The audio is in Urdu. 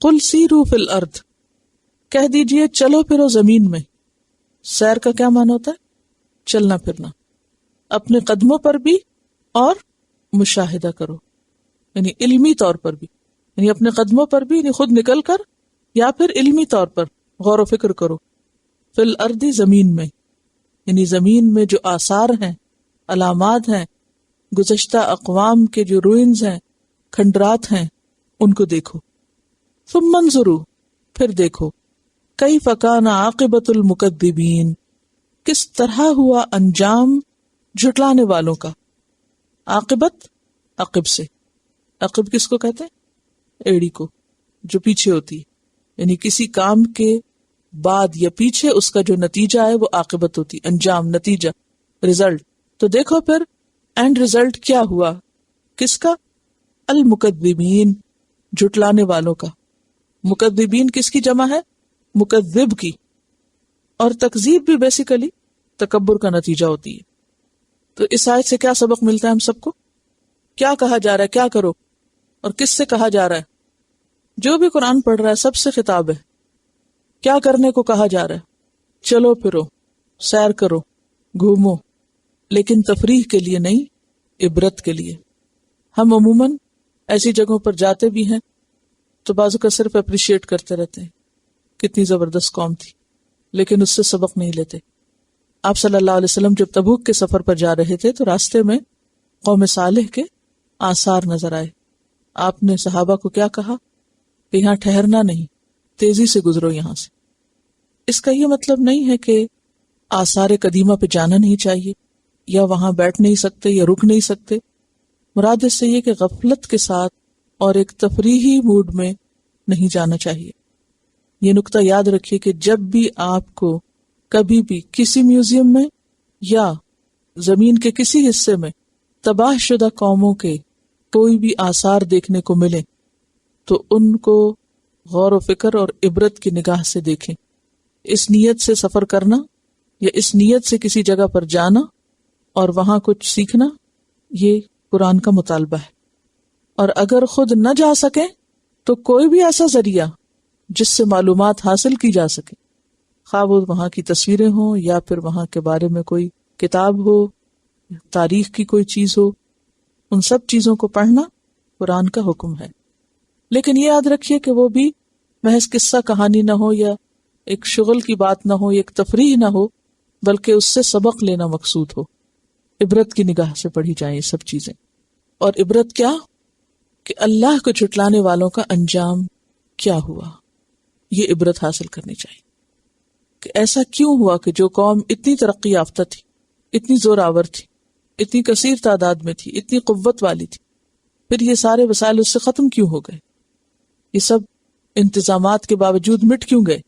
قل سیروا فی الارض، کہہ دیجئے چلو پھرو زمین میں. سیر کا کیا معنی ہوتا ہے؟ چلنا پھرنا. اپنے قدموں پر بھی اور مشاہدہ کرو، یعنی علمی طور پر بھی، یعنی اپنے قدموں پر بھی، یعنی خود نکل کر، یا پھر علمی طور پر غور و فکر کرو. فی الارض زمین میں، یعنی زمین میں جو آثار ہیں، علامات ہیں، گزشتہ اقوام کے جو روئنز ہیں، کھنڈرات ہیں، ان کو دیکھو. ثم انظروا، پھر دیکھو، کیف کان عاقبۃ المکذبین، کس طرح ہوا انجام جھٹلانے والوں کا. عاقبت عقب سے، عقب کس کو کہتے ہیں؟ ایڑی کو، جو پیچھے ہوتی ہے، یعنی کسی کام کے بعد یا پیچھے اس کا جو نتیجہ ہے وہ عاقبت ہوتی، انجام، نتیجہ، رزلٹ. تو دیکھو پھر اینڈ رزلٹ کیا ہوا، کس کا؟ المکذبین، جھٹلانے والوں کا. مکذبین کس کی جمع ہے؟ مکذب کی. اور تکذیب بھی بیسیکلی تکبر کا نتیجہ ہوتی ہے. تو اس آیت سے کیا سبق ملتا ہے ہم سب کو؟ کیا کہا جا رہا ہے؟ کیا کرو اور کس سے کہا جا رہا ہے؟ جو بھی قرآن پڑھ رہا ہے سب سے خطاب ہے. کیا کرنے کو کہا جا رہا ہے؟ چلو پھرو، سیر کرو، گھومو، لیکن تفریح کے لیے نہیں، عبرت کے لیے. ہم عموماً ایسی جگہوں پر جاتے بھی ہیں تو بعض کا صرف اپریشیٹ کرتے رہتے ہیں، کتنی زبردست قوم تھی، لیکن اس سے سبق نہیں لیتے. آپ صلی اللہ علیہ وسلم جب تبوک کے سفر پر جا رہے تھے تو راستے میں قوم صالح کے آثار نظر آئے. آپ نے صحابہ کو کیا کہا کہ یہاں ٹھہرنا نہیں، تیزی سے گزرو یہاں سے. اس کا یہ مطلب نہیں ہے کہ آثار قدیمہ پہ جانا نہیں چاہیے، یا وہاں بیٹھ نہیں سکتے یا رک نہیں سکتے. مراد اس سے یہ کہ غفلت کے ساتھ اور ایک تفریحی موڈ میں نہیں جانا چاہیے. یہ نقطہ یاد رکھیے کہ جب بھی آپ کو کبھی بھی کسی میوزیم میں یا زمین کے کسی حصے میں تباہ شدہ قوموں کے کوئی بھی آثار دیکھنے کو ملے تو ان کو غور و فکر اور عبرت کی نگاہ سے دیکھیں. اس نیت سے سفر کرنا یا اس نیت سے کسی جگہ پر جانا اور وہاں کچھ سیکھنا، یہ قرآن کا مطالبہ ہے. اور اگر خود نہ جا سکیں تو کوئی بھی ایسا ذریعہ جس سے معلومات حاصل کی جا سکے، خواہ وہ وہاں کی تصویریں ہوں یا پھر وہاں کے بارے میں کوئی کتاب ہو، تاریخ کی کوئی چیز ہو، ان سب چیزوں کو پڑھنا قرآن کا حکم ہے. لیکن یہ یاد رکھیے کہ وہ بھی محض قصہ کہانی نہ ہو یا ایک شغل کی بات نہ ہو، ایک تفریح نہ ہو، بلکہ اس سے سبق لینا مقصود ہو. عبرت کی نگاہ سے پڑھی جائیں یہ سب چیزیں. اور عبرت کیا؟ کہ اللہ کو جھٹلانے والوں کا انجام کیا ہوا، یہ عبرت حاصل کرنی چاہیے. کہ ایسا کیوں ہوا کہ جو قوم اتنی ترقی یافتہ تھی، اتنی زور آور تھی، اتنی کثیر تعداد میں تھی، اتنی قوت والی تھی، پھر یہ سارے وسائل اس سے ختم کیوں ہو گئے؟ یہ سب انتظامات کے باوجود مٹ کیوں گئے؟